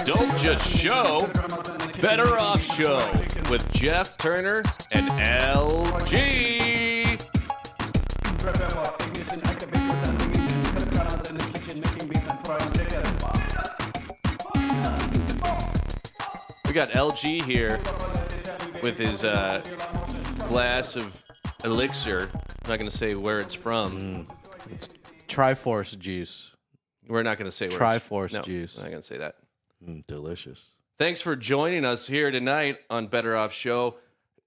Don't Just Show, Better Off Show with Jeff Turner and LG. We got LG here with his glass of elixir. I'm not going to say where it's from. It's Triforce juice. We're not going to say where Triforce juice. I'm not going to say that. Delicious. Thanks for joining us here tonight on Better Off Show.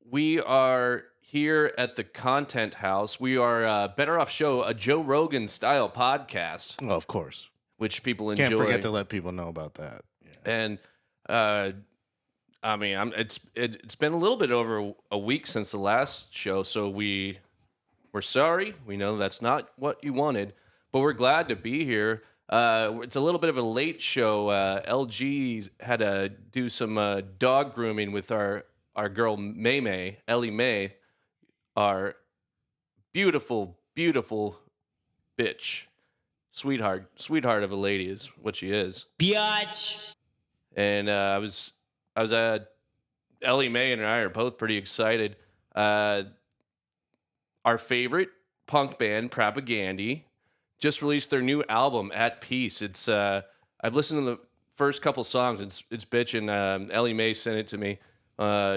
We are here at the Content House. We are Better Off Show, a Joe Rogan style podcast. Well, of course. Which people enjoy. Can't forget to let people know about that. Yeah. And I mean, it's been a little bit over a week since the last show, so we're sorry. We know that's not what you wanted, but we're glad to be here. It's a little bit of a late show. LG had to do some dog grooming with our girl May, Ellie Mae, our beautiful, beautiful bitch, sweetheart of a lady is what she is. Biatch. And I was Ellie Mae and I are both pretty excited. Our favorite punk band, Propaganda, just released their new album, At Peace. It's I've listened to the first couple songs. It's bitchin'. Ellie Mae sent it to me.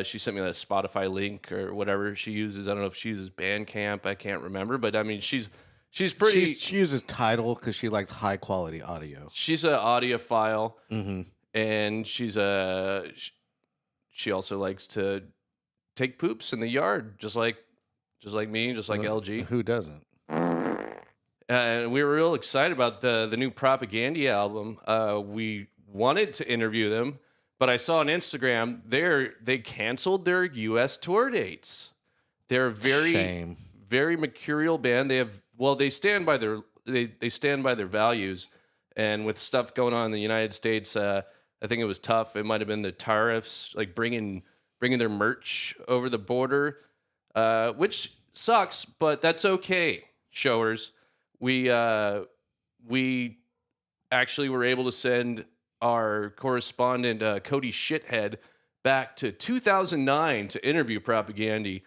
She sent me that Spotify link or whatever she uses. I don't know if she uses Bandcamp. I can't remember, but I mean she's pretty. She uses Tidal because she likes high quality audio. She's an audiophile. Mm-hmm. And she also likes to take poops in the yard, just like me, just like LG. Who doesn't? And we were real excited about the new Propaganda album. We wanted to interview them, but I saw on Instagram they canceled their U.S. tour dates. They're very mercurial band. They stand by their values, and with stuff going on in the United States. I think it was tough. It might have been the tariffs, like bringing their merch over the border, which sucks, but that's okay. Showers, we actually were able to send our correspondent Cody Shithead back to 2009 to interview Propaganda.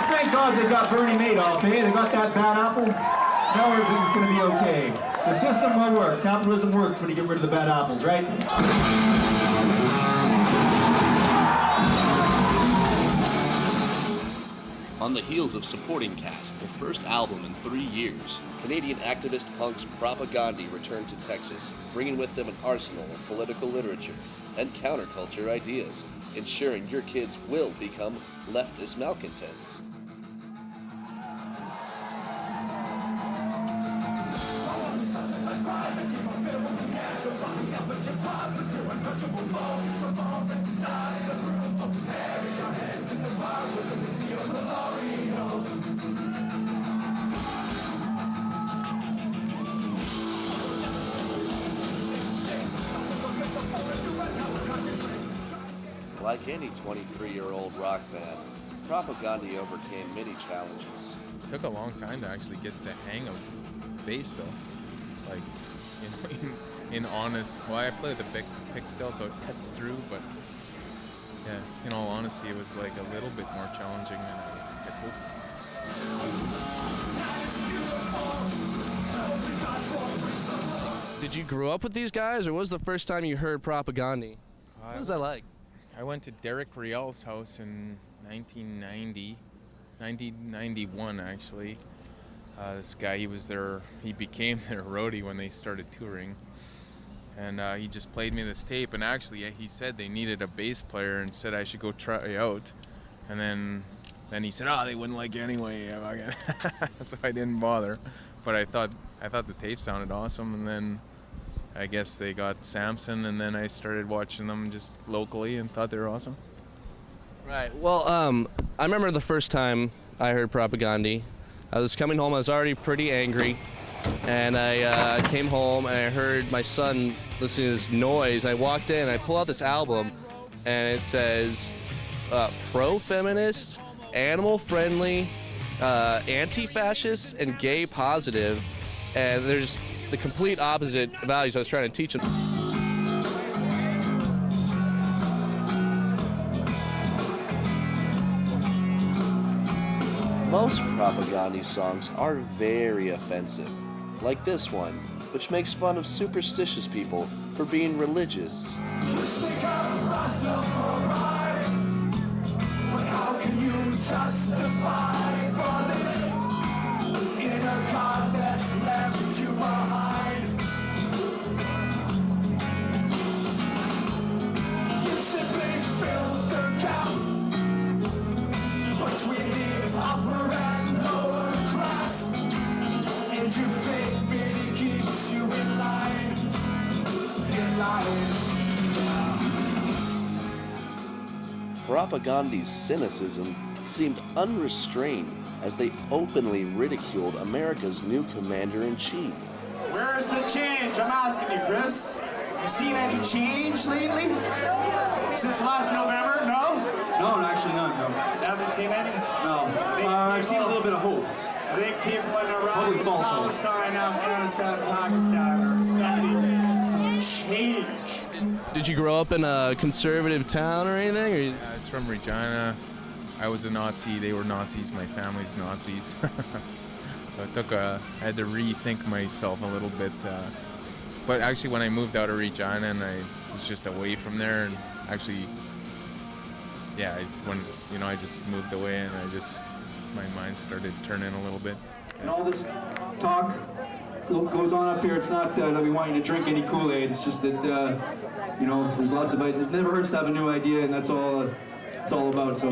Thank God they got Bernie Madoff, eh? They got that bad apple. Now everything's going to be okay. The system will work. Capitalism works when you get rid of the bad apples, right? On the heels of supporting cast, their first album in 3 years, Canadian activist punks Propaganda returned to Texas, bringing with them an arsenal of political literature and counterculture ideas, ensuring your kids will become leftist malcontents. Like any 23-year-old rock band, Propaganda overcame many challenges. It took a long time to actually get the hang of bass, though. Like, in honest, well, I play the pick still, so it cuts through, but yeah, in all honesty, it was like a little bit more challenging than I had hoped. Did you grow up with these guys, or was the first time you heard Propaganda? What was that like? I went to Derek Riel's house in 1991 actually. This guy, he became their roadie when they started touring. And he just played me this tape, and actually he said they needed a bass player and said I should go try out. And then he said, they wouldn't like you anyway. So I didn't bother. But I thought the tape sounded awesome, and then I guess they got Samson, and then I started watching them just locally and thought they were awesome. Right. Well, I remember the first time I heard Propaganda. I was coming home. I was already pretty angry, and I came home and I heard my son listening to this noise. I walked in. I pulled out this album, and it says pro-feminist, animal-friendly, anti-fascist, and gay-positive. And there's the complete opposite values I was trying to teach them. Most Propagandhi songs are very offensive, like this one, which makes fun of superstitious people for being religious. Just become Rastafari. But how can you justify believing in a God that's left you behind? You simply fill the gap between the upper and lower class, and your faith merely keeps you in line. In line. Propagandhi's cynicism seemed unrestrained as they openly ridiculed America's new commander-in-chief. Where's the change? I'm asking you, Chris. You seen any change lately? Since last November? No? No, actually none, no. Haven't seen any? No. I've seen a little bit of hope. I think people in Iraq, Probably false hope. Palestine, Afghanistan, Pakistan are expecting some change. Did you grow up in a conservative town or anything? Or It's from Regina. I was a Nazi. They were Nazis. My family's Nazis. So I had to rethink myself a little bit. But actually, when I moved out of Regina and I was just away from there, and actually, yeah, I just moved away and my mind started turning a little bit. And all this talk goes on up here. It's not that we want you to drink any Kool-Aid. It's just that, there's lots of ideas. It never hurts to have a new idea, and that's all it's all about. So,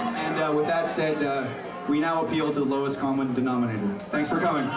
and with that said, we now appeal to the lowest common denominator. Thanks for coming.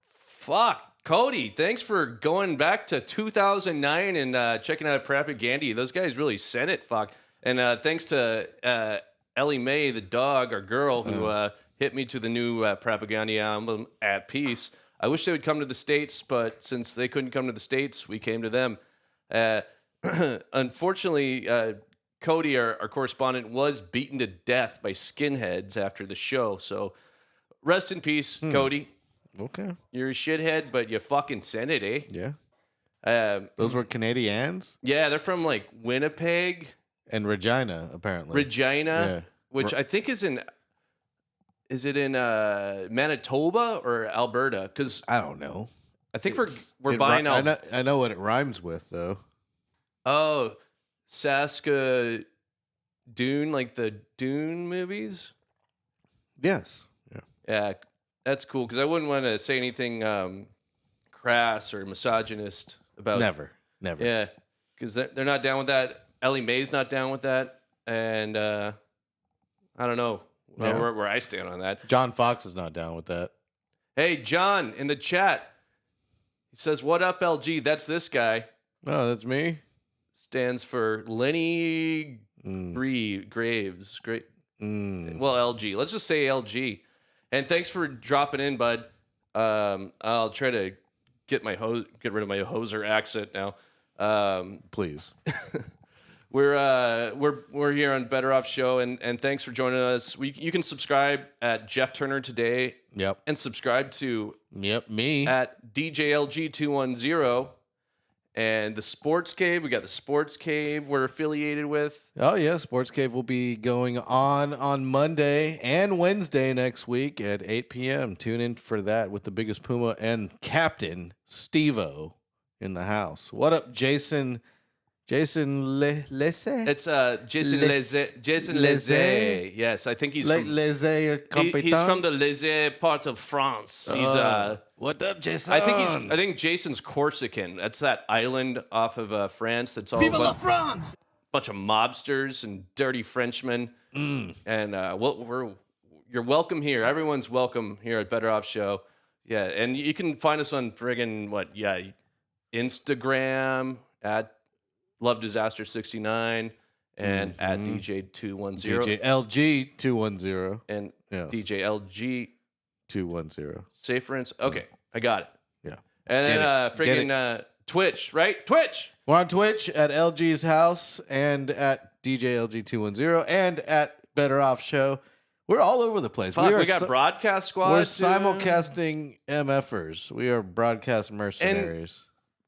Fuck. Cody, thanks for going back to 2009 and checking out Propagandhi. Those guys really sent it, fuck. And thanks to Ellie Mae, the dog, our girl, who hit me to the new Propagandhi album, At Peace. I wish they would come to the States, but since they couldn't come to the States, we came to them. Unfortunately, Cody, our correspondent, was beaten to death by skinheads after the show. So rest in peace, Cody. Okay. You're a shithead, but you fucking sent it, eh? Yeah. Those were Canadians Yeah, they're from like Winnipeg, and Regina, apparently. Regina, Yeah. which I think is in Manitoba or Alberta? Because I don't know. I think we're It buying ri- all. I know what it rhymes with, though. Oh, Saskatoon, like the Dune movies. Yes. Yeah. Yeah, that's cool because I wouldn't want to say anything crass or misogynist about. Never. Yeah, because they're not down with that. Ellie Mae's not down with that, and I don't know where I stand on that. John Fox is not down with that. Hey, John, in the chat, he says, "What up, LG?" That's this guy. Oh, that's me? Stands for Lenny Graves. Great. Well, LG. Let's just say LG. And thanks for dropping in, bud. I'll try to get rid of my hoser accent now. Please. We're here on Better Off Show, and thanks for joining us. You can subscribe at Jeff Turner Today. Yep. And subscribe to Me. at DJLG210. And the Sports Cave, we got the Sports Cave we're affiliated with. Oh, yeah. Sports Cave will be going on Monday and Wednesday next week at 8 p.m. Tune in for that with the biggest Puma and Captain Steve-O in the house. What up, Jason? Jason Lese? It's Jason Les- Jason Les- Leze. Yes, I think he's from, Lese he's from the Leze part of France. He's what up, Jason? I think Jason's Corsican. That's that island off of France that's all Vive la a France! bunch of mobsters and dirty Frenchmen. And you're welcome here. Everyone's welcome here at Better Off Show. Yeah, and you can find us on friggin' Instagram at Love Disaster 69 and at DJ210 DJLG 210 and Yes. DJLG 210. Safe for instance. Okay, I got it. Yeah. And Get then it. Get friggin' Twitch, right? Twitch. We're on Twitch at LG's house and at DJLG 210 and at Better Off Show. We're all over the place. Fuck, we got broadcast squad. We're too. simulcasting MFers. We are broadcast mercenaries.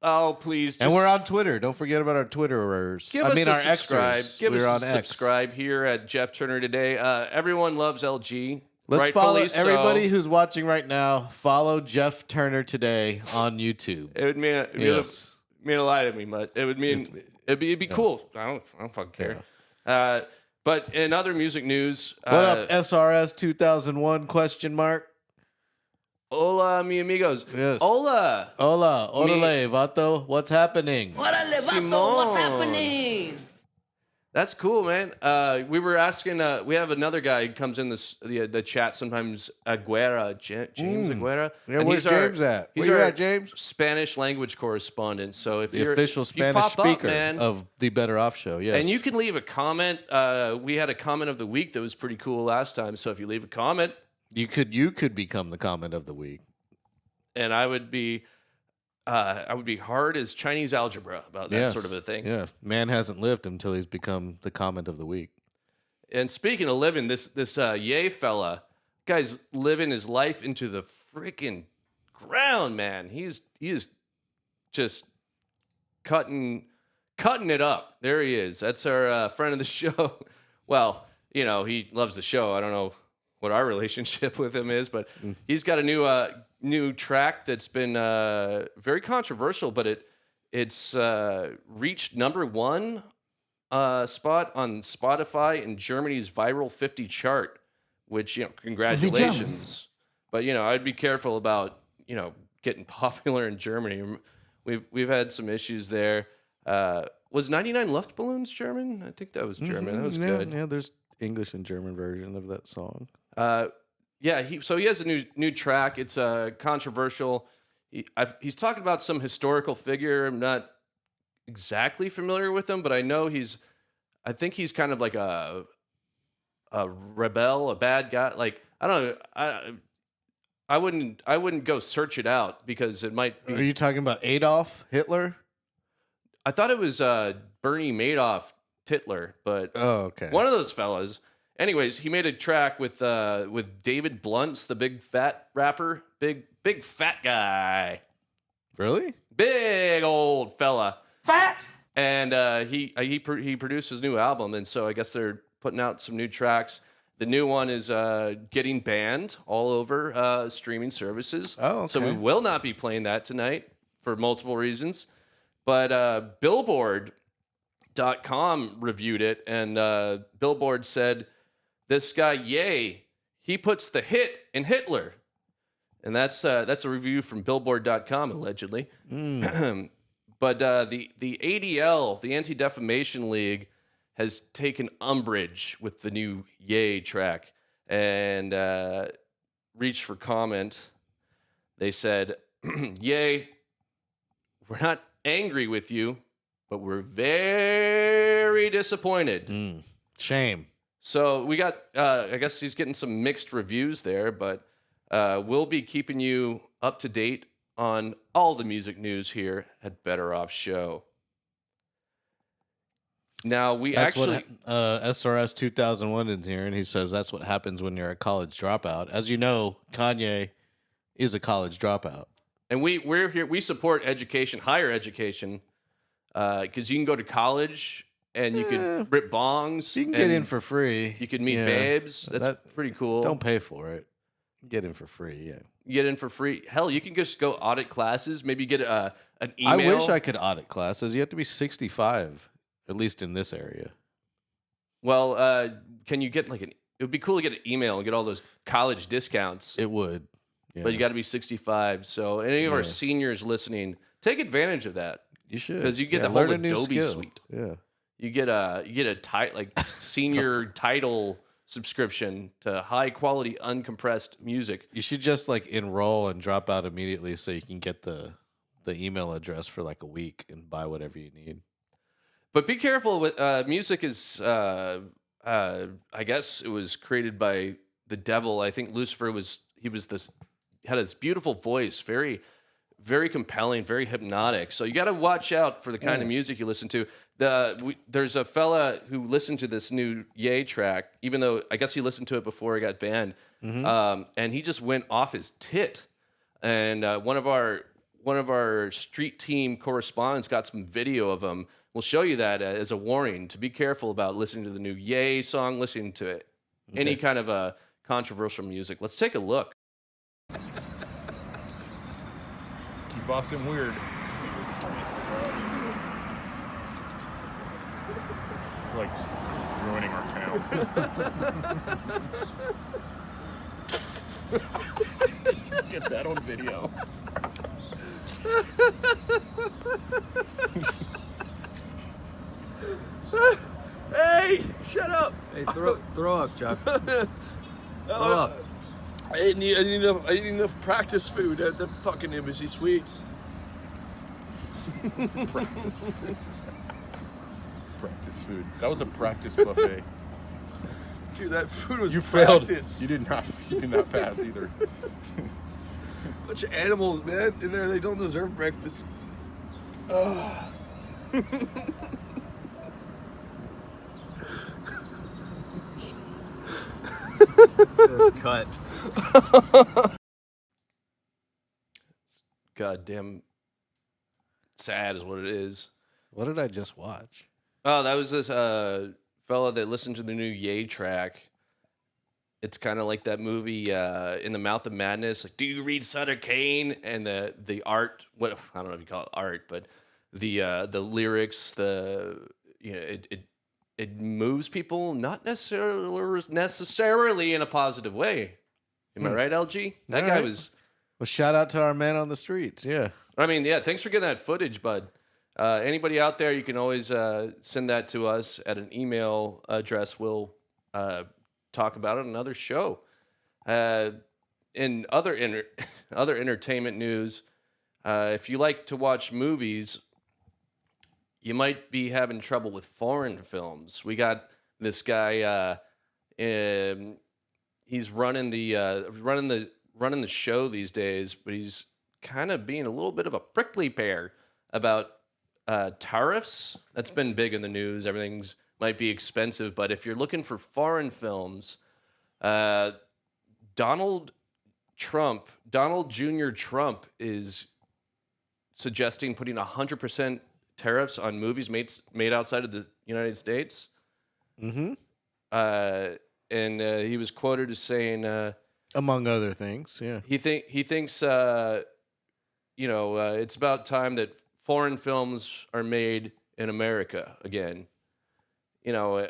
Oh, please. And we're on Twitter. Don't forget about our Twitterers. Give us our a subscribe. Xers. Give We're us on a X. subscribe here at Jeff Turner Today. Everyone loves LG. Let's Rightfully follow everybody so. who's watching right now. Follow Jeff Turner Today on YouTube. It would mean Yes. mean a lot to me, but it would mean it'd be cool. I don't fucking care. But in other music news, What up, SRS 2001 question mark? Hola, mi amigos. Yes. Hola. Hola, orale, vato. What's happening? Simón. That's cool, man. We were asking. We have another guy who comes in the chat sometimes. Aguera, James Aguera. Yeah, And where's James at? He's Where you our at, James? Spanish language correspondent. So if The you're official if you Spanish pop up, speaker man, of the Better Off Show. Yes. and you can leave a comment. We had a comment of the week that was pretty cool last time. So if you leave a comment, you could become the comment of the week. and I would be hard as Chinese algebra about that Yes. sort of a thing. Yeah. Man hasn't lived until he's become the comment of the week. And speaking of living, this Ye fella, guy's living his life into the freaking ground, man. He is just cutting it up. There he is. That's our friend of the show. Well, he loves the show. I don't know what our relationship with him is, but he's got a new track that's been very controversial, but it's reached #1 spot on Spotify in Germany's Viral 50 chart, which, congratulations. But, I'd be careful about, getting popular in Germany. We've had some issues there. Was 99 Luftballons German? I think that was German. That was good. Yeah, there's English and German version of that song. He has a new track. It's controversial. He's talking about some historical figure. I'm not exactly familiar with him, but I know I think he's kind of like a rebel, a bad guy. Like, I don't know. I wouldn't go search it out because it might be. Are you talking about Adolf Hitler? I thought it was Bernie Madoff Titler, but Oh, okay. one of those fellas. Anyways, he made a track with David Blunt's the big fat rapper, big fat guy, Really? big old fella. Fat! And he produced his new album, and so I guess they're putting out some new tracks. The new one is getting banned all over streaming services. Oh, okay. So we will not be playing that tonight for multiple reasons. But Billboard.com reviewed it, and Billboard said, this guy, Ye, he puts the hit in Hitler. And that's a review from Billboard.com, allegedly. But the ADL, the Anti-Defamation League, has taken umbrage with the new Ye track and reached for comment. They said, Ye, we're not angry with you, but we're very disappointed. Shame. So we got, I guess he's getting some mixed reviews there, but we'll be keeping you up to date on all the music news here at Better Off Show. Now we That's actually. what SRS 2001 is here, and he says that's what happens when you're a college dropout. As you know, Kanye is a college dropout. And we're here. We support education, higher education, because you can go to college and you could rip bongs. You can get in and for free. You could meet Yeah. babes. That's pretty cool. Don't pay for it. Get in for free. Yeah. You get in for free. Hell, you can just go audit classes. Maybe get an email. I wish I could audit classes. You have to be 65, at least in this area. Well, can you get like an? It would be cool to get an email and get all those college discounts. It would. Yeah. But you got to be 65. So any of our seniors listening, take advantage of that. You should, because you get the learn whole a new Adobe skill. suite. Yeah. You get a like senior title subscription to high quality uncompressed music. You should just like enroll and drop out immediately so you can get the email address for like a week and buy whatever you need. But be careful with music is I guess it was created by the devil. I think Lucifer had this beautiful voice, very very compelling, very hypnotic. So you got to watch out for the kind of music you listen to. There's a fella who listened to this new Ye track, even though I guess he listened to it before it got banned, and he just went off his tit. And one of our street team correspondents got some video of him. We'll show you that as a warning to be careful about listening to the new Ye song, listening to any kind of controversial music. Let's take a look. Keep Boston weird. We're like ruining our town. Get that on video. Hey, shut up! Hey, throw up, Chuck. Throw up. I didn't eat enough practice food at the fucking Embassy Suites. Practice food. That was a practice buffet. Dude, that food was You failed. practice. You did not pass either. Bunch of animals, man, in there. They don't deserve breakfast. Just cut. Goddamn sad is what it is. What did I just watch? Oh, that was this fella that listened to the new Ye track. It's kind of like that movie In the Mouth of Madness. Like, do you read Sutter Kane? And the art, what I don't know if you call it art, but the lyrics, it moves people, not necessarily in a positive way. Am I right, LG? That All guy right. was. Well, shout out to our man on the streets. Yeah. I mean, yeah, thanks for getting that footage, bud. Anybody out there, you can always send that to us at an email address. We'll talk about it on another show. In other other entertainment news, if you like to watch movies, you might be having trouble with foreign films. We got this guy. He's running the show these days, but he's kind of being a little bit of a prickly pear about tariffs. That's been big in the news. Everything's might be expensive, but if you're looking for foreign films, Donald Jr. Trump is suggesting putting 100% tariffs on movies made outside of the United States. Mm-hmm. And he was quoted as saying, among other things, yeah. He thinks it's about time that foreign films are made in America again. I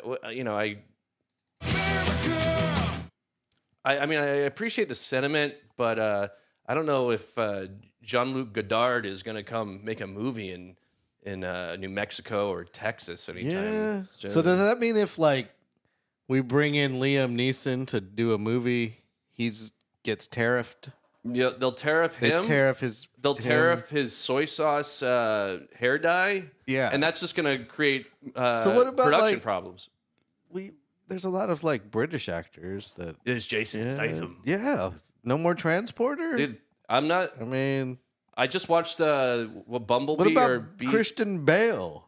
mean, I appreciate the sentiment, but I don't know if Jean-Luc Godard is going to come make a movie in New Mexico or Texas anytime soon. So does that mean if like we bring in Liam Neeson to do a movie, gets tariffed? Yeah, they'll tariff him. They'll tariff his soy sauce hair dye. Yeah, and that's just going to create so what about production like, problems. There's a lot of like British actors that there's Jason Statham. Yeah, no more transporter. Dude, I'm not. I mean, I just watched Bumblebee. What about or Christian Bale?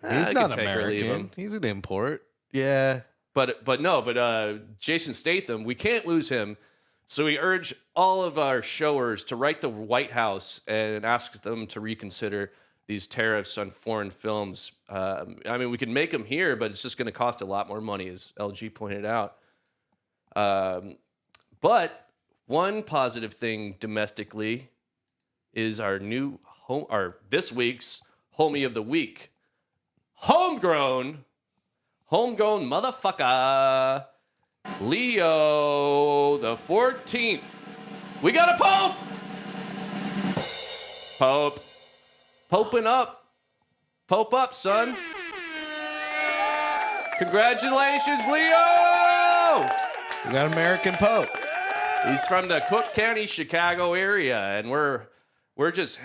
He's I not could take or leave American. him. He's an import. Yeah. But Jason Statham, we can't lose him. So we urge all of our showers to write the White House and ask them to reconsider these tariffs on foreign films. I mean, we can make them here, but it's just going to cost a lot more money, as LG pointed out. But one positive thing domestically is our new this week's homie of the week, homegrown motherfucker, Leo the 14th. We got a Pope! Poping up. Pope up, son. Congratulations, Leo! We got American Pope. He's from the Cook County, Chicago area, and we're just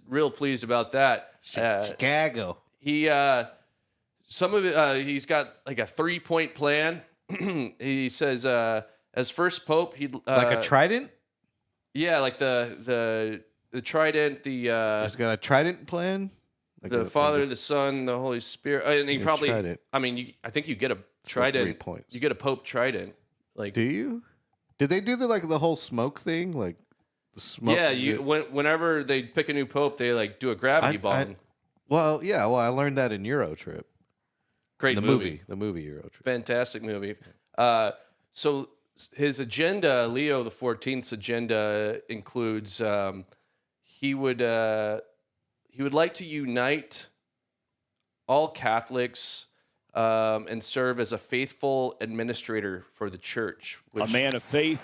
real pleased about that. Chicago. He's got like a 3-point plan. He says as first pope, he'd Like a trident? Yeah, like the trident. He's got a trident plan. Like The Father, the Son, the Holy Spirit, and he probably. trident. I mean, I think you get a like trident. 3 points. You get a Pope trident. Like, Do you? Did they do the whole smoke thing? Like the smoke. yeah, whenever they pick a new pope, they like do a gravity bomb. Well, yeah. Well, I learned that in Euro Trip. Great The movie. movie Euro Trip. Fantastic movie. So his agenda, Leo the 14th's agenda, includes he would like to unite all Catholics and serve as a faithful administrator for the church. Which A man of faith.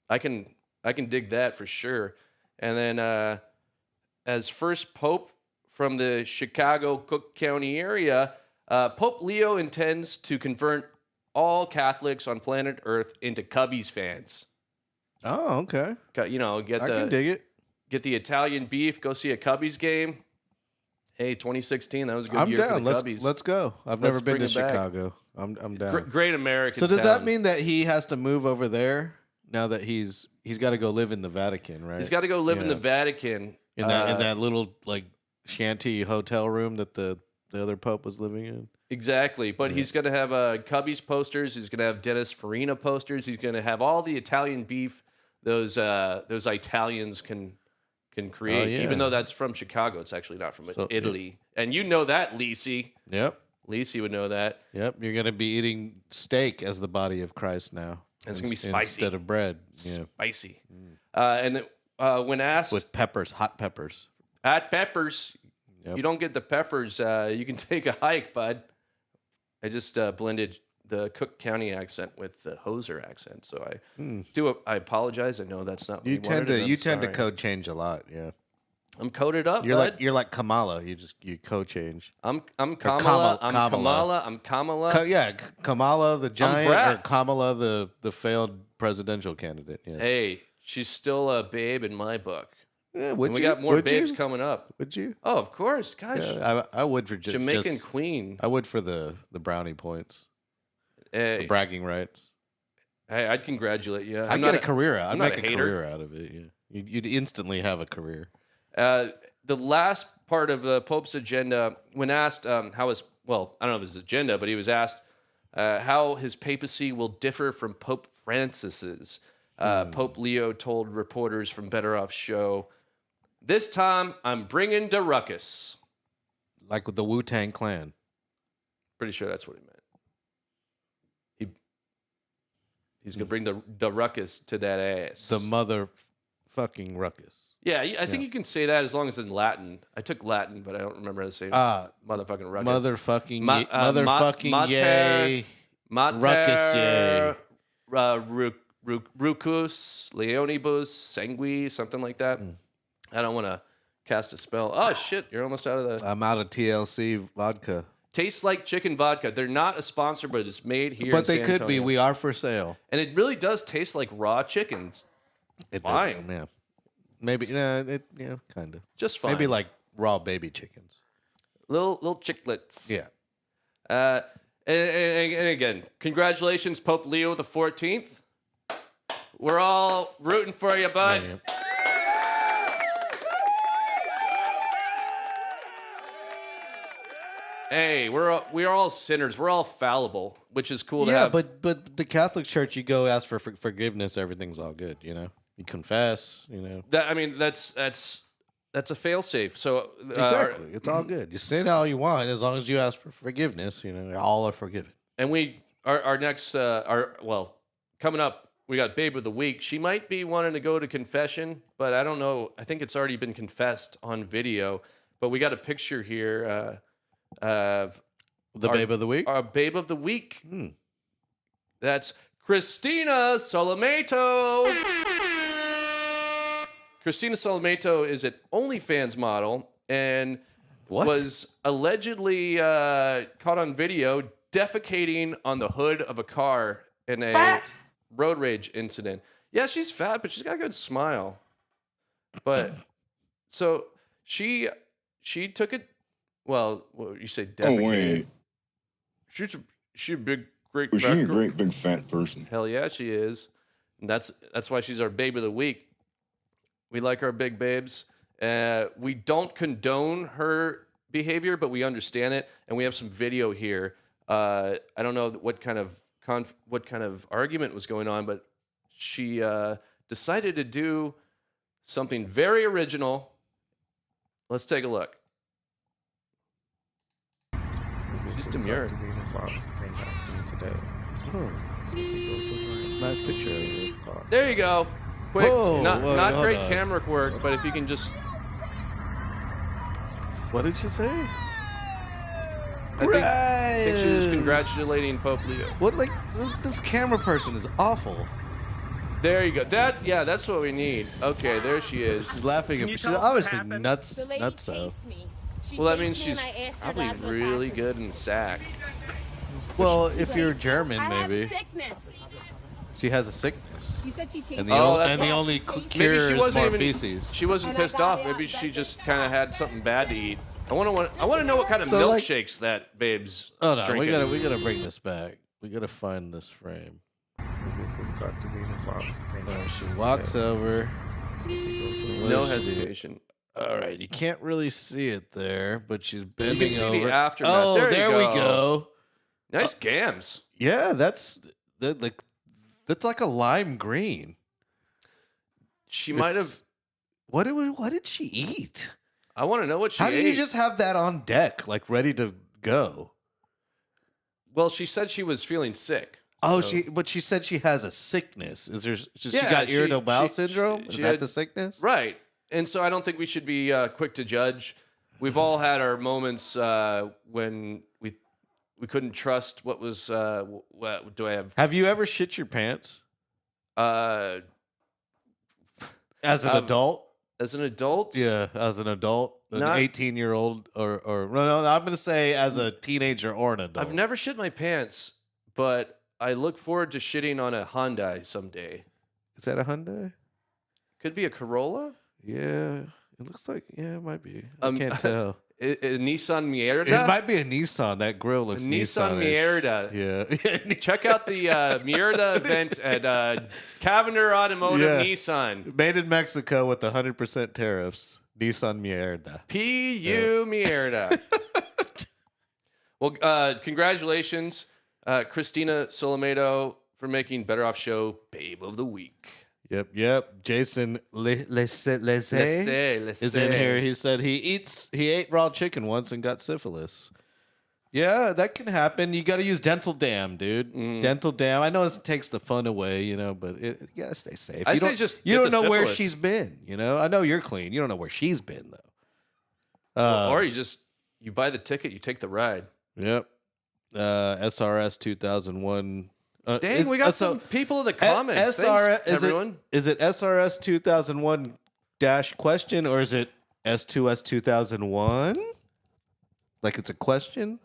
I can dig that for sure. And then as first pope from the Chicago Cook County area, Pope Leo intends to convert all Catholics on planet Earth into Cubbies fans. Oh, okay. You know, I can dig it. Get the Italian beef, go see a Cubbies game. Hey, 2016, that was a good I'm year down. for the Cubbies. Let's go. I've Let's never been bring to it back. Chicago. I'm down. Great American So does town. that mean that he has to move over there now that he's got to go live in the Vatican, right? He's got to go live in Yeah. the Vatican. in that little like shanty hotel room that the other pope was living in. Exactly, but he's going to have Cubbies posters. He's going to have Dennis Farina posters. He's going to have all the Italian beef those Italians can create. Oh, yeah. Even though that's from Chicago, it's actually not from So, Italy. And you know that, Lisi. Yep. Lisi would know that. Yep. You're gonna be eating steak as the body of Christ now. It's gonna be spicy instead of bread. Yeah. Spicy. And then, when asked With peppers, hot peppers. hot peppers, Yep. you don't get the peppers. You can take a hike, bud. I just blended the Cook County accent with the Hoser accent, so I apologize. I know that's not what You tend to you you tend to code change a lot. Yeah. I'm coded up, You're bud. like Kamala. You code change. I'm Kamala. Kamala. I'm Kamala. I'm Kamala. Kamala the giant Brad. or Kamala the failed presidential candidate. Yes. Hey, she's still a babe in my book. Yeah, would And we you? got more Would babes you? coming up. Would you? Oh, of course, gosh. Yeah, I would for Jamaican queen. I would for the brownie points, Hey, the bragging rights. hey, I'd congratulate you. I'd get a career out. I'd I'm not make a hater. career out of it. Yeah, you'd instantly have a career. The last part of the Pope's agenda, when asked how his, well, I don't know if it's his agenda, but he was asked how his papacy will differ from Pope Francis's. Pope Leo told reporters from Better Off Show, "This time I'm bringing the ruckus." Like with the Wu-Tang Clan. Pretty sure that's what he meant. He's gonna bring the ruckus to that ass. The motherfucking ruckus. Yeah, I think you can say that as long as it's in Latin. I took Latin, but I don't remember how to say motherfucking ruckus. Motherfucking Mater- yay. Ruckus yay. Rucus, Leonibus, Sangui, something like that. I don't want to cast a spell. Oh, shit, you're almost out of the... I'm out of TLC vodka. Tastes like chicken vodka. They're not a sponsor, but it's made here But in they San could be. Antonio. We are for sale. And it really does taste like raw chickens. It Fine. does, yeah. Maybe, kind of. Just fine. Maybe like raw baby chickens. Little chicklets. Yeah. And again, congratulations, Pope Leo the 14th. We're all rooting for you, bud. Yeah. Hey, we are all sinners. We're all fallible, which is cool to Yeah, have. but the Catholic Church, you go ask for forgiveness, everything's all good. You know, you confess. You know, that's a failsafe. So exactly, it's all good. You sin all you want as long as you ask for forgiveness. You know, all are forgiven. and our next coming up, we got Babe of the Week. She might be wanting to go to confession, but I don't know. I think it's already been confessed on video. But we got a picture here of The Babe of the Week. our Babe of the Week. That's Christina Solomato. Christina Solomato is an OnlyFans model and was allegedly caught on video defecating on the hood of a car in a road rage incident. Yeah, she's fat, but she's got a good smile. But so she took it. Well, what you say defecated? She's a big great. She's a great big fat person. Hell yeah, she is. And that's why she's our babe of the week. We like our big babes. We don't condone her behavior, but we understand it, and we have some video here. I don't know what kind of argument was going on, but she decided to do something very original. Let's take a look. Just a mirror. To be the boss thing I seen today. Nice picture of this car. There you go. Quick, Whoa, not hold great on. camera work, but if you can just. What did she say? I think she was Gross. congratulating Pope Leo. What, like, this camera person is awful. There you go. That's what we need. Okay, there she is. She's laughing at me. She's obviously nuts. So. Well, that means she's probably really good in sack. Well, if you're German, maybe. She has a sickness. You said she And chased the only cure is more feces. She wasn't pissed off. Maybe she just kind of had something bad to eat. I want to know what kind of So, like- milkshakes that babe's Oh no, drinking. we gotta bring this back. We gotta find this frame. This has got to be the boss thing I She seen walks today. over. No Where is she? hesitation. All right, you can't really see it there, but she's bending You can see over. the aftermath. Oh, There you we go. go. Nice gams. Yeah, that's like a lime green. She might have. It's- What did she eat? I want to know what she How do ate. you just have that on deck, like ready to go? Well, she said she was feeling sick. Oh, so- but she said she has a sickness. She Yeah, got she- irritable bowel she- syndrome? she Is that had- the sickness? Right. And so I don't think we should be quick to judge. We've all had our moments when we couldn't trust what was. What do I have? Have you ever shit your pants As as an adult? As an adult? Yeah, as an adult, an Not- 18-year-old, or no, I'm gonna say as a teenager or an adult. I've never shit my pants, but I look forward to shitting on a Hyundai someday. Is that a Hyundai? Could be a Corolla? Yeah, it looks like it might be. I can't tell. A Nissan Mierda? It might be a Nissan. That grill looks Nissan Nissan-ish. Mierda. Yeah. Check out the Mierda event at Cavender Automotive Yeah. Nissan. Made in Mexico with 100% tariffs. Nissan Mierda. PU Mierda. Well, congratulations, Christina Solomato, for making Better Off Show Babe of the Week. Yep. Jason Lesse is Lesse. in here. He said he ate raw chicken once and got syphilis. Yeah, that can happen. You got to use dental dam, dude. Dental dam. I know it takes the fun away, but you gotta stay safe. I you say don't, just you get don't the know where syphilis. she's been. I know you're clean. You don't know where she's been though. Or you buy the ticket, you take the ride. Yep. SRS 2001. Dang, we got some people in the comments. Thanks, everyone. Is it SRS 2001 dash question or is it S2S 2001? Like it's a question,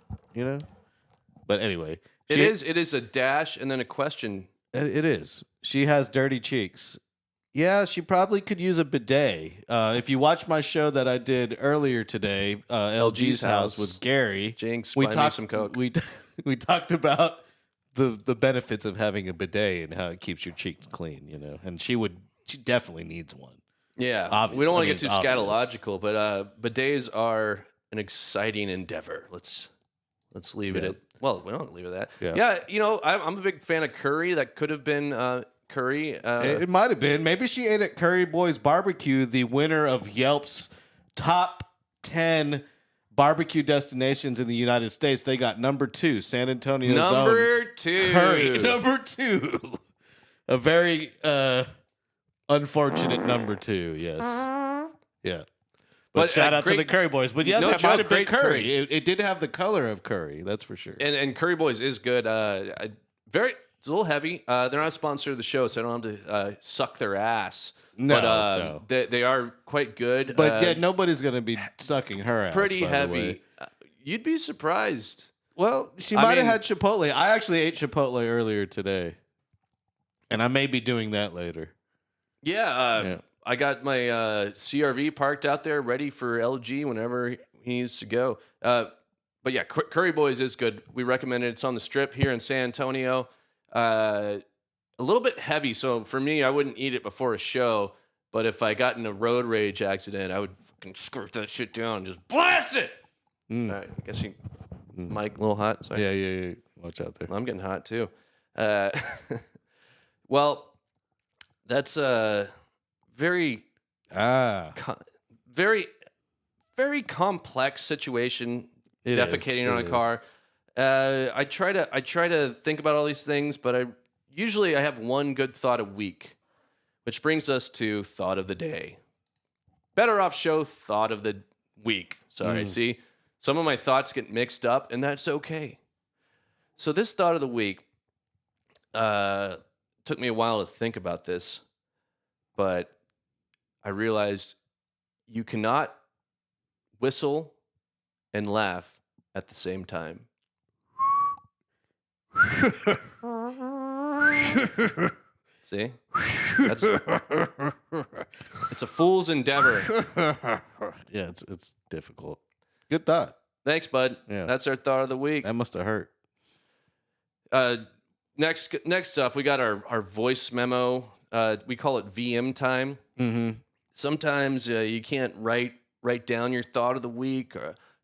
But anyway, It is a dash and then a question. It is. She has dirty cheeks. Yeah, she probably could use a bidet. If you watch my show that I did earlier today, LG's house with Gary, Jinx, we buy me talked some Coke. We talked about the benefits of having a bidet and how it keeps your cheeks clean, and she definitely needs one. Yeah, Obvious. we don't want I to mean, get too it's obvious. scatological, but bidets are an exciting endeavor. Let's Let's leave it at. Well, we don't leave it at that. Yeah. Yeah, I'm a big fan of curry. That could have been curry. It might have been. Maybe she ate at Curry Boys Barbecue, the winner of Yelp's top 10 barbecue destinations in the United States. They got number 2, San Antonio's Number own 2. Curry. Number 2. A very unfortunate number 2, yes. Yeah. But shout out to the Curry Boys. But yeah, no that joke, might have been great curry. curry. It did have the color of curry, that's for sure. And Curry Boys is good. It's a little heavy. They're not a sponsor of the show, so I don't have to suck their ass. No, but they are quite good. But nobody's going to be sucking her ass. Pretty by the heavy. way. You'd be surprised. Well, she might have had Chipotle. I actually ate Chipotle earlier today. And I may be doing that later. Yeah. I got my CRV parked out there ready for LG whenever he needs to go. But yeah, Curry Boys is good. We recommend it. It's on the Strip here in San Antonio. A little bit heavy, so for me, I wouldn't eat it before a show. But if I got in a road rage accident, I would fucking squirt that shit down and just blast it. All right, I guess Mike, a little hot. Sorry. Yeah. Watch out there. I'm getting hot too. Well, that's very very complex situation. Defecating on a car. I try to think about all these things, but I usually have one good thought a week, which brings us to thought of the day. Better Off Show thought of the week. Sorry, see, some of my thoughts get mixed up, and that's okay. So this thought of the week took me a while to think about this, but I realized you cannot whistle and laugh at the same time. See? It's a fool's endeavor. Yeah, it's difficult. Good thought. Thanks, bud. Yeah. That's our thought of the week. That must have hurt. Next up, we got our voice memo. We call it VM time. Mm-hmm. Sometimes you can't write down your thought of the week,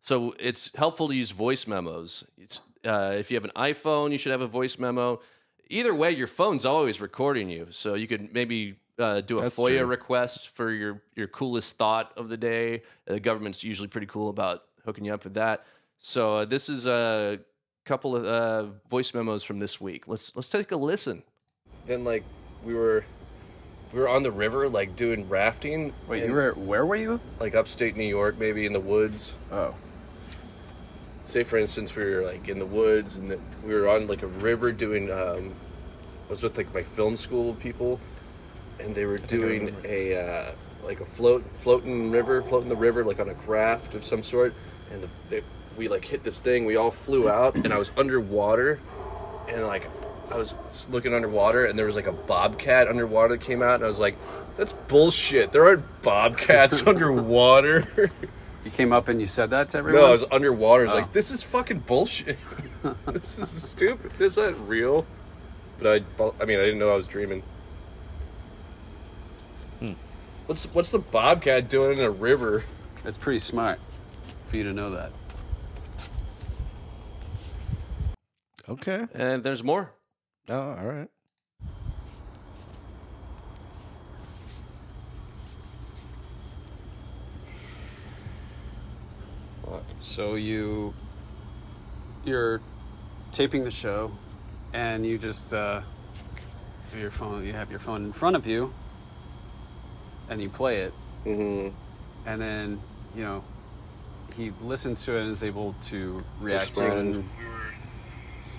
so it's helpful to use voice memos. It's if you have an iPhone, you should have a voice memo. Either way, your phone's always recording you, so you could maybe do a That's FOIA true. request for your coolest thought of the day. The government's usually pretty cool about hooking you up with that. So this is a couple of voice memos from this week. Let's take a listen. Then we were on the river doing rafting. Wait, where were you? Like upstate New York, maybe in the woods. Oh. Say for instance we were in the woods and we were on a river doing I was with my film school people, and they were doing a floating the river on a craft of some sort, and we hit this thing, we all flew out, and I was underwater, and I was looking underwater, and there was a bobcat underwater that came out, and I was like, that's bullshit, there aren't bobcats underwater. You came up and you said that to everyone? No, I was underwater. I was this is fucking bullshit. This is stupid. This isn't real. But I didn't know I was dreaming. What's the bobcat doing in a river? It's pretty smart for you to know that. Okay. And there's more. Oh, all right. So you're taping the show, and you just have your phone in front of you, and you play it, and then he listens to it and is able to react to it in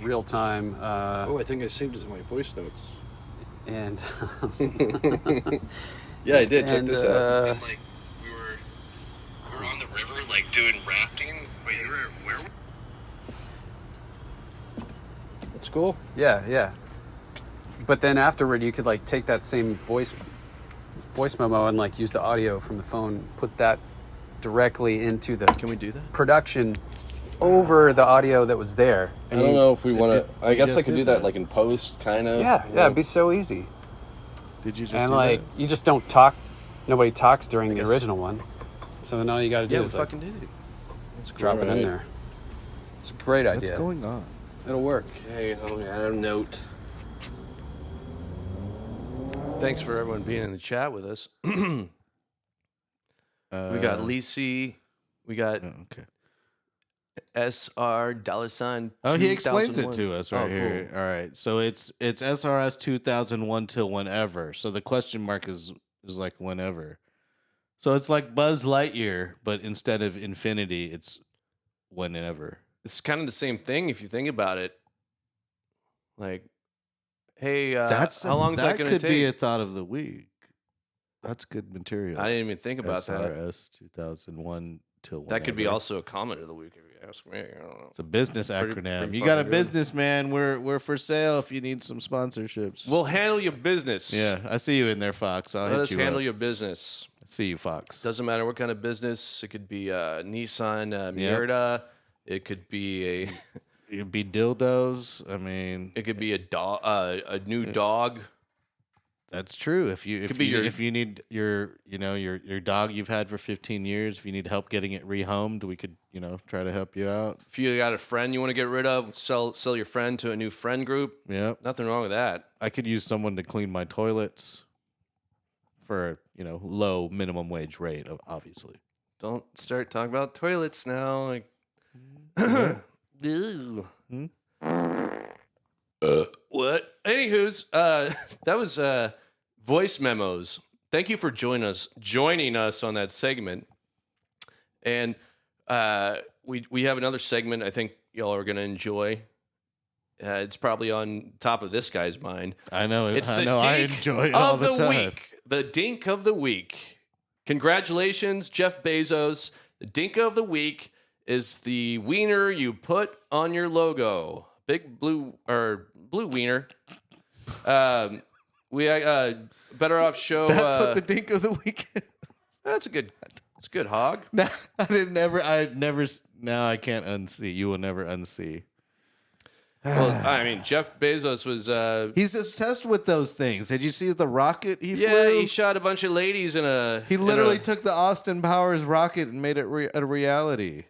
real time. I think I saved it in my voice notes. And yeah, I did. Check this out. We were on the river, doing rafting. Wait, you were where? That's cool. Yeah. But then afterward, you could take that same voice memo and use the audio from the phone, put that directly into the Can we do that? production over the audio that was there. I don't know if we want to. I guess I just could did do that that. in post, kind of. Yeah, it'd be so easy. Did you just And do that? you just don't talk. Nobody talks during the guess. original one. So then all you got to do Yeah, we is fucking did it. That's cool. drop it in there. It's a great idea. What's going on? It'll work. Okay, let me add a note. Thanks for everyone being in the chat with us. We got Lisi. We got okay. SR $. Oh, he explains it 2001. to us right here. Cool. All right. So it's SRS 2001 till whenever. So the question mark is like whenever. So it's like Buzz Lightyear, but instead of infinity, it's whenever. It's kind of the same thing if you think about it. Like, hey, how long is that going to could be a take? thought of the week. That's good material. I didn't even think about that. SRS 2001 till whenever. That could be also a comment of the week if you ask me. I don't know. It's a business Pretty acronym. You got a fucking good. business, man. We're for sale if you need some sponsorships. We'll handle your business. Yeah, I see you in there, Fox. I'll Let hit us you handle up. your business. I see you, Fox. Doesn't matter what kind of business. It could be Nissan Murata. It could be It'd be dildos. I mean, it could be a dog, a new dog. that's true. If you Could be your- if you need your dog you've had for 15 years, if you need help getting it rehomed, we could try to help you out. If you got a friend you want to get rid of, sell your friend to a new friend group. Yep. Nothing wrong with that. I could use someone to clean my toilets for low minimum wage rate, obviously. Don't start talking about toilets now. Like, ew. What? Anywho's, that was voice memos. Thank you for joining us on that segment. And we have another segment I think y'all are gonna enjoy. It's probably on top of this guy's mind. I know. It's I the know. I dink enjoy it all of the time. week. The dink of the week. Congratulations, Jeff Bezos. The dink of the week is the wiener you put on your logo. Big blue wiener. We Better Off Show. That's what the dink of the week is. That's a good. It's a good hog. No, now I can't unsee. You will never unsee. Well, I mean, Jeff Bezos was. He's obsessed with those things. Did you see the rocket he Yeah, flew? he shot a bunch of ladies in a. He literally took the Austin Powers rocket and made it a reality.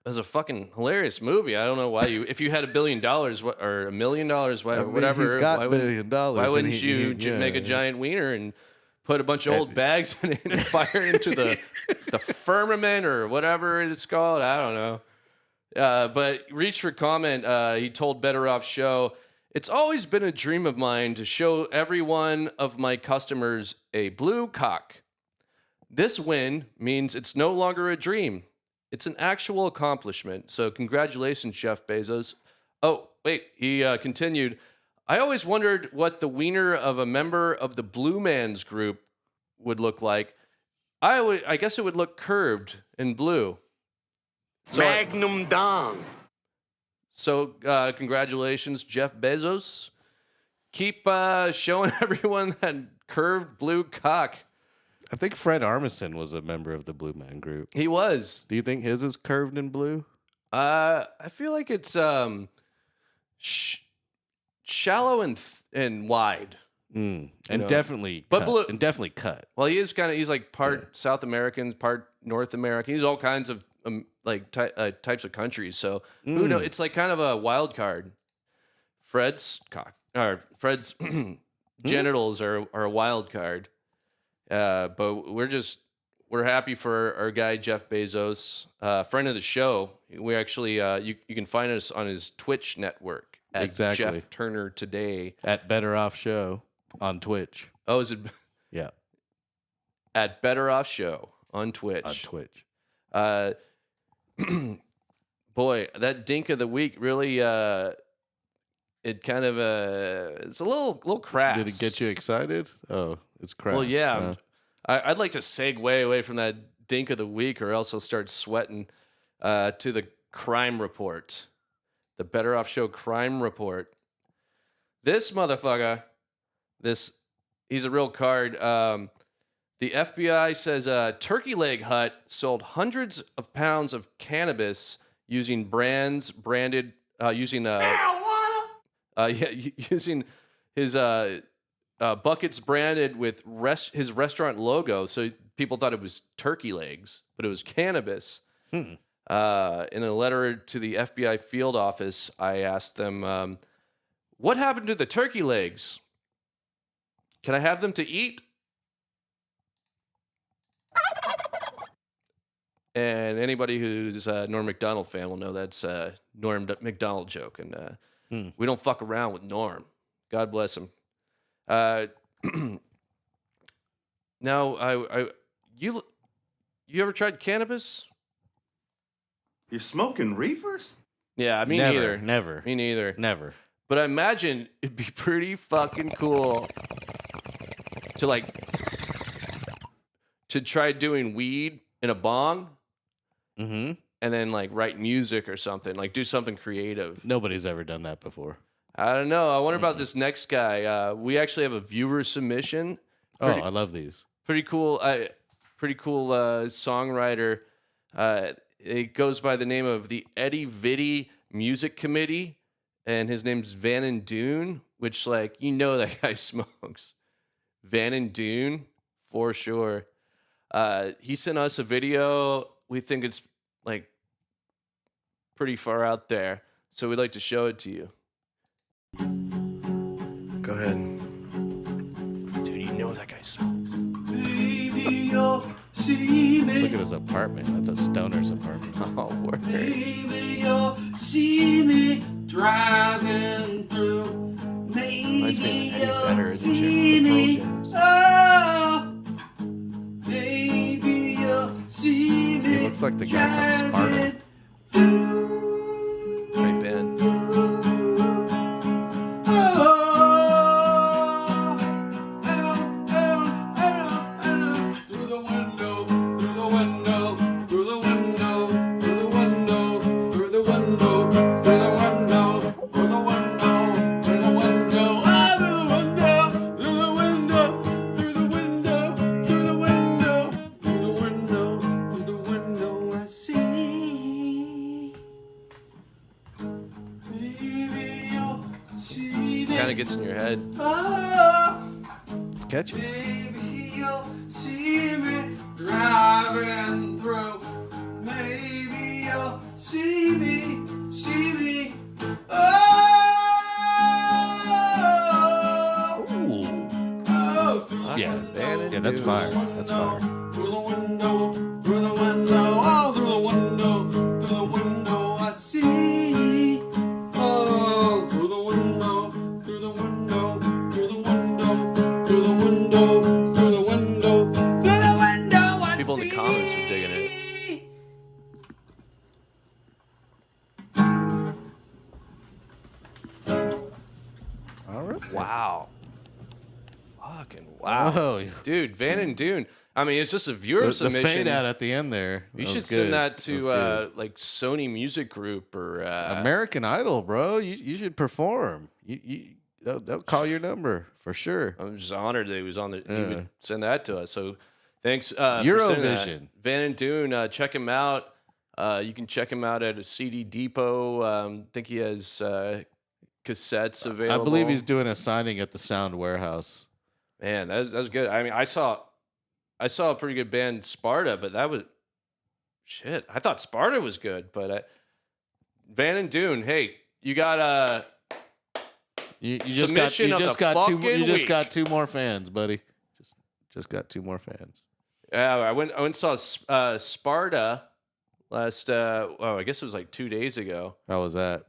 It was a fucking hilarious movie. I don't know why if you had $1 billion or $1 million, whatever. He's got why $1 billion. Why wouldn't and you make a giant wiener and put a bunch of old bags in it and fire into the firmament or whatever it's called? I don't know. But reach for comment. He told Better Off Show, "It's always been a dream of mine to show every one of my customers a blue cock. This win means it's no longer a dream. It's an actual accomplishment. So congratulations, Jeff Bezos." Oh, wait. He continued, "I always wondered what the wiener of a member of the Blue Man's group would look like. I guess it would look curved and blue." So Magnum Dong. So congratulations, Jeff Bezos. Keep showing everyone that curved blue cock. I think Fred Armisen was a member of the Blue Man Group. He was. Do you think his is curved and blue? I feel like it's shallow and wide. And know. definitely But cut. blue- And definitely cut. Well, he's like part South American, part North American. He's all kinds of types of countries. So who knows? It's like kind of a wild card. Fred's Fred's genitals are a wild card. But we're happy for our guy Jeff Bezos, friend of the show. We actually you can find us on his Twitch network at Exactly. Jeff Turner Today At Better Off Show on Twitch. Oh, is it Yeah, at Better Off Show on Twitch? on Twitch. Boy, that dink of the week really it kind of it's a little crass. Did it get you excited? Oh, it's crass. Well, yeah. I'd like to segue away from that dink of the week, or else I'll start sweating to the crime report, the Better Off Show crime report. This motherfucker, he's a real card. The FBI says Turkey Leg Hut sold hundreds of pounds of cannabis using using his buckets branded with his restaurant logo. So people thought it was turkey legs, but it was cannabis. In a letter to the FBI field office, I asked them, what happened to the turkey legs? Can I have them to eat? And anybody who's a Norm Macdonald fan will know that's a Norm Macdonald joke. And we don't fuck around with Norm. God bless him. Now, you ever tried cannabis? You're smoking reefers? Yeah, me Never, neither. never. Me neither. Never. But I imagine it'd be pretty fucking cool to to try doing weed in a bong Mm-hmm. and then write music or something, do something creative. Nobody's ever done that before. I don't know. I wonder about this next guy. We actually have a viewer submission. I love these. Pretty cool. Pretty cool songwriter. It goes by the name of the Eddie Vitti Music Committee, and his name's Van and Dune, which that guy smokes. Van and Dune, for sure. He sent us a video. We think it's pretty far out there, so we'd like to show it to you. Go ahead. Dude, you know that guy smokes. Baby, you'll see me. Look at his apartment. That's a stoner's apartment. Oh, word. Baby, you'll see me driving through. Reminds me of Maybe Eddie Vedder, you'll the see Pearl me. Jams. Oh, baby, you'll see me. He looks like the guy from Sparta. Great band. Kind of gets in your head. It's catchy. Maybe you'll see me driving through. Maybe you'll see me, see me. Yeah, Van that's fire. That's fire. Through the window, oh, through the window, I see. Oh, through the window, through the window, through the window, through the window, through the window, through the window, I see. People in the comments are digging it. All right. Wow. Fucking wow. Oh, Dude, Van and Dune. I mean, it's just a viewer the submission. fade out at the end there. You that should was send good. that was to good. Sony Music Group or American Idol, bro. You should perform. They'll call your number for sure. I'm just honored that he was on the. He would send that to us. So thanks. For Eurovision. sending that. Van and Dune. Check him out. You can check him out at a CD Depot. I think he has cassettes available. I believe he's doing a signing at the Sound Warehouse. Man, that's good. I mean, I saw a pretty good band, Sparta, but that was shit. I thought Sparta was good, but Van and Dune. Hey, you got You submission of the two. fucking You just week. got two more fans, buddy. Just got two more fans. Yeah, I went and saw Sparta last. I guess it was 2 days ago. How was that?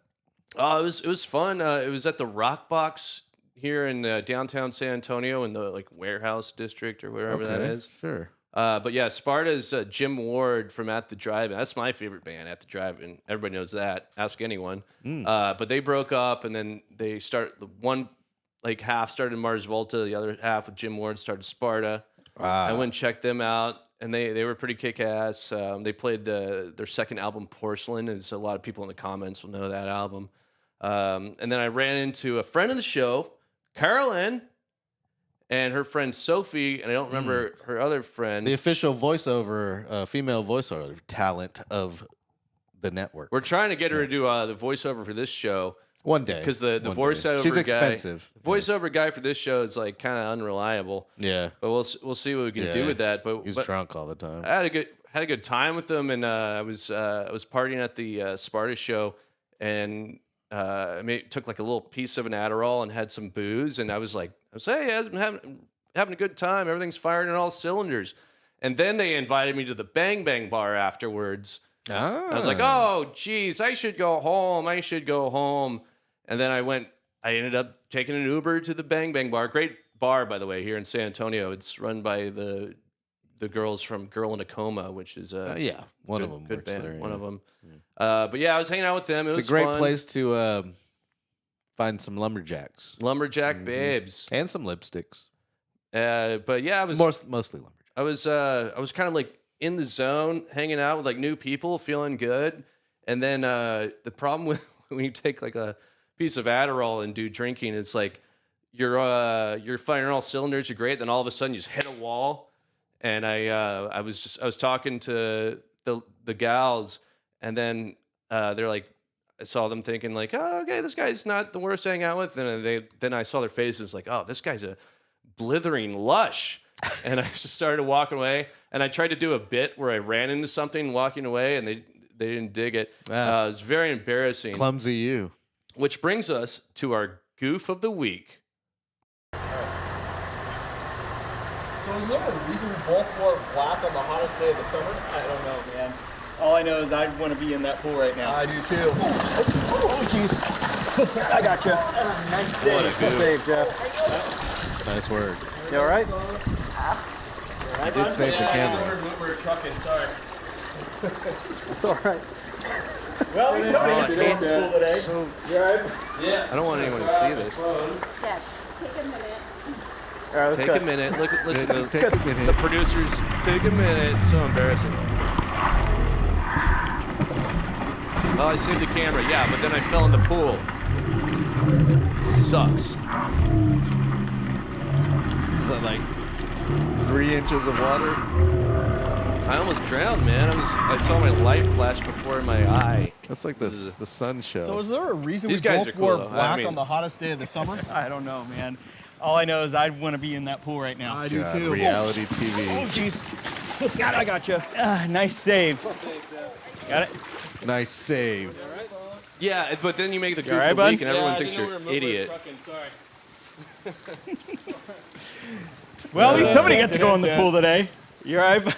Oh, it was fun. It was at the Rock Box here in downtown San Antonio in the warehouse district or wherever that Okay, is. Sure. But yeah, Sparta's Jim Ward from At the Drive-In. That's my favorite band, At the Drive-In. Everybody knows that. Ask anyone. But they broke up, and then they start the one half started Mars Volta, the other half with Jim Ward started Sparta. I went and checked them out, and they were pretty kick-ass. They played their second album, Porcelain, as a lot of people in the comments will know that album. And then I ran into a friend of the show, Carolyn, and her friend Sophie, and I don't remember her other friend. The official voiceover, female voiceover talent of the network. We're trying to get her to do the voiceover for this show. One day. Because the One day. voiceover She's guy, expensive. the voiceover guy for this show is kind of unreliable. Yeah. But we'll see what we can do with that. But He's but drunk all the time. I had a good time with them, and I was partying at the Sparta show, and took like a little piece of an Adderall and had some booze, and I was hey, I'm having a good time. Everything's firing on all cylinders. And then they invited me to the Bang Bang Bar afterwards. I was like, oh, geez, I should go home. And then I ended up taking an Uber to the Bang Bang Bar. Great bar, by the way, here in San Antonio. It's run by the girls from Girl in a Coma, which is one of them good works band. there, One yeah. of them. But yeah, I was hanging out with them. It was It's a great fun. place to find some lumberjacks. Lumberjack babes. And some lipsticks. But yeah, I was mostly lumberjack. I was kind of like in the zone, hanging out with like new people, feeling good. And then the problem with when you take like a piece of Adderall and do drinking, it's like you're firing all cylinders, you're great. Then all of a sudden you just hit a wall. And I was talking to the gals, and then they're like, I saw them thinking like, oh, okay, this guy's not the worst to hang out with. And then I saw their faces like, oh, this guy's a blithering lush. And I just started walking away, and I tried to do a bit where I ran into something walking away, and they didn't dig it. It was very embarrassing. Clumsy you. Which brings us to our goof of the week. So is there a reason we both wore black on the hottest day of the summer? I don't know, man. All I know is I want to be in that pool right now. I do too. Oh, jeez. I got you. Nice save. Good save, Jeff. Nice work. You all right? I did save the camera. We're trucking, sorry. It's all right. Well, at least somebody gets to go in the pool today. You all right? Yeah. I don't want anyone to see this. Yes, take a minute. All right, let's Take go. a minute. Listen, Take a minute. the producers, take a minute. It's so embarrassing. Oh, I saved the camera. Yeah, but then I fell in the pool. Sucks. Is that like 3 inches of water? I almost drowned, man. I saw my life flash before my eye. That's like the sun show. So is there a reason These we guys both are cool, wore though. black on the hottest day of the summer? I don't know, man. All I know is I want to be in that pool right now. I do too. Reality TV. Oh, jeez. God, I got you. Nice save. Got it? Nice save. Yeah, but then you make the goof all right, of the bud? week, and everyone thinks you're an idiot. Well, at least somebody got to go in the pool today. You all right? bud?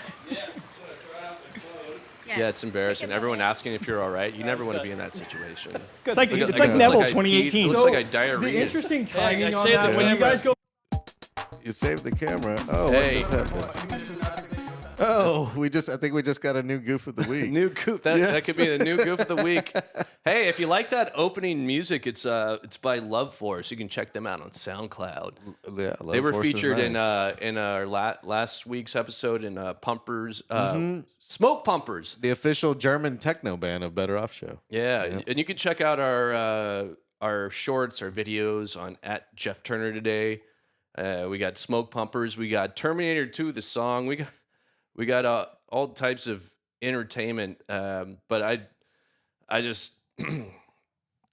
Yeah, it's embarrassing. Everyone asking if you're all right. You never want to be in that situation. It's like Neville 2018. It looks like I diarrhea. The interesting timing I on saved that, the when you camera. guys go. You saved the camera. Oh, Hey. what just happened? Oh, I think we just got a new goof of the week. New goof. That could be the new goof of the week. Hey, if you like that opening music, it's by Love Force. You can check them out on SoundCloud. Yeah, Love They were Force is featured nice. in our last week's episode in Pumpers, Smoke Pumpers. The official German techno band of Better Off Show. Yeah, and you can check out our shorts, our videos on at Jeff Turner Today. We got Smoke Pumpers. We got Terminator 2, the song. We got all types of entertainment. But I just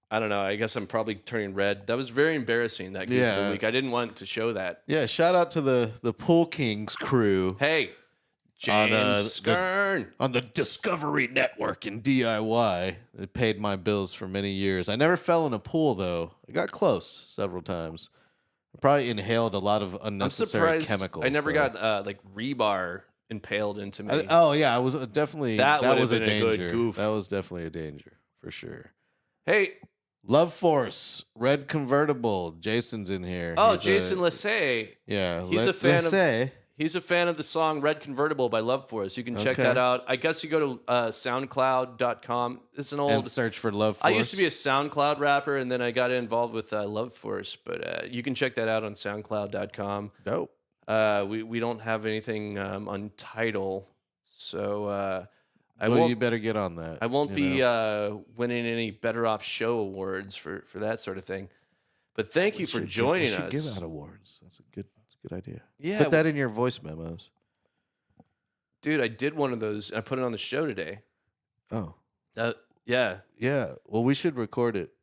I don't know. I guess I'm probably turning red. That was very embarrassing. That goof of the week. I didn't want to show that. Yeah, shout out to the Pool Kings crew. Hey, James Skern. On the Discovery Network in DIY. It paid my bills for many years. I never fell in a pool, though. I got close several times. I probably inhaled a lot of unnecessary chemicals. I never got like rebar impaled into me. I was definitely that was a been a good danger. goof. That was definitely a danger for sure. Hey, Love Force, Red Convertible. Jason's in here. oh, He's Jason Lassay. Yeah, he's a fan Lassay. of. He's a fan of the song Red Convertible by Love Force. You can check Okay. that out. I guess you go to SoundCloud.com. It's an old. And search for Love Force. I used to be a SoundCloud rapper, and then I got involved with Love Force. But you can check that out on SoundCloud.com. Dope. We don't have anything on Tidal, so I Well, won't. you better get on that. I won't you be know. winning any Better Off Show awards for that sort of thing. But thank you for joining we should us. give out awards. That's a good idea. Yeah, Put that in your voice memos. dude, I did one of those. I put it on the show today. Oh. Yeah. Yeah. Well, we should record it,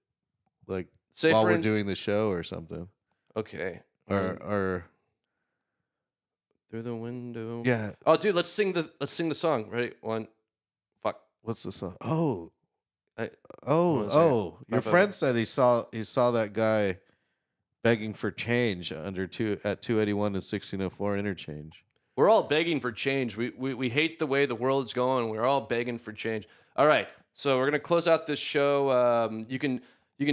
like Say while for we're in- doing the show or something. Okay. Or through the window. Yeah. Oh, dude, let's sing the song. Ready? One. Fuck. What's the song? Oh. I, Your friend said he saw that guy begging for change at 281 and 1604 interchange. We're all begging for change. We hate the way the world's going. We're all begging for change. All right, so we're gonna close out this show. You can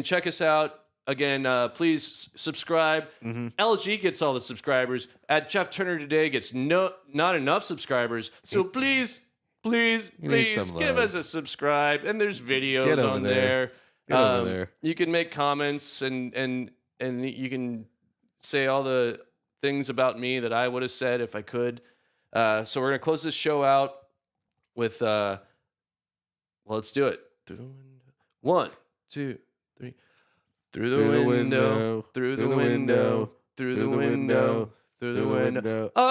check us out again. Please subscribe. LG gets all the subscribers. At Jeff Turner Today gets not enough subscribers. So please give us a subscribe. And there's videos on there. Get over there. You can make comments and you can say all the things about me that I would have said if I could. So we're gonna close this show out with well, let's do it. Through the window. 1, 2, 3. Through the window. Through the window. Through the window. Through the window. Oh,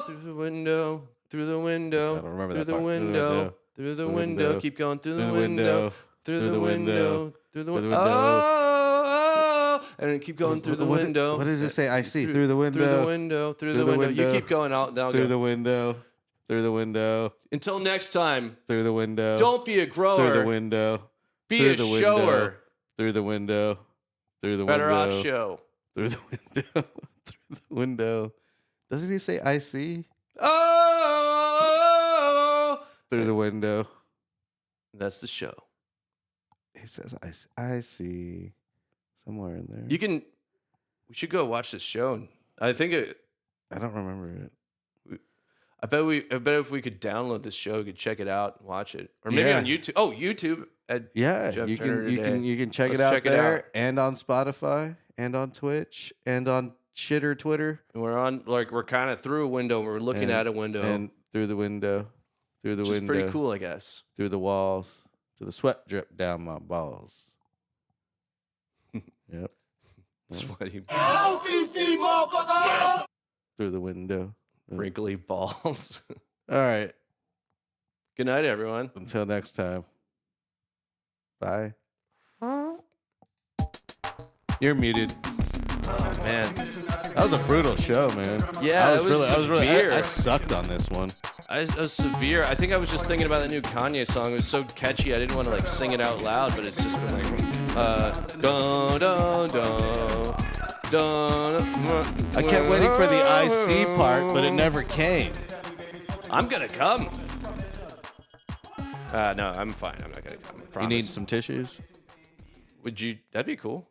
through the window. Through the window. I don't remember through that the part. window. Through the window. Keep going through the window. Through the window. Through the window. Oh, and then keep going through the window. What does it say? I see through the window. Through the window. Through the window. You keep going out. Now Through the window. Through the window. Until next time. Through the window. Don't be a grower. Through the window. Be through a the shower. Through the window. Through the Better window. off show. Through the window. Through the window. Doesn't he say I see? Oh. Through the window. That's the show. He says I see. Somewhere in there. We should go watch this show. I think I don't remember it. I bet if we could download this show, we could check it out and watch it, or maybe on YouTube. Oh, YouTube. Jeff you Turner can Today. check Let's it out check there it out. and on Spotify and on Twitch and on Shitter Twitter. And we're kind of through a window. We're looking at a window and through the window, which is pretty cool, I guess. Through the walls, to the sweat drip down my balls. Yep. Sweaty. Through the window. Wrinkly balls. All right. Good night, everyone. Until next time. Bye. You're muted. Oh man, that was a brutal show, man. Yeah, I sucked on this one. I was severe. I think I was just thinking about that new Kanye song. It was so catchy. I didn't want to sing it out loud, but it's just been like, dun dun dun. I kept waiting for the IC part, but it never came. I'm gonna come. No, I'm fine. I'm not gonna come. I promise. You need some tissues? Would you? That'd be cool.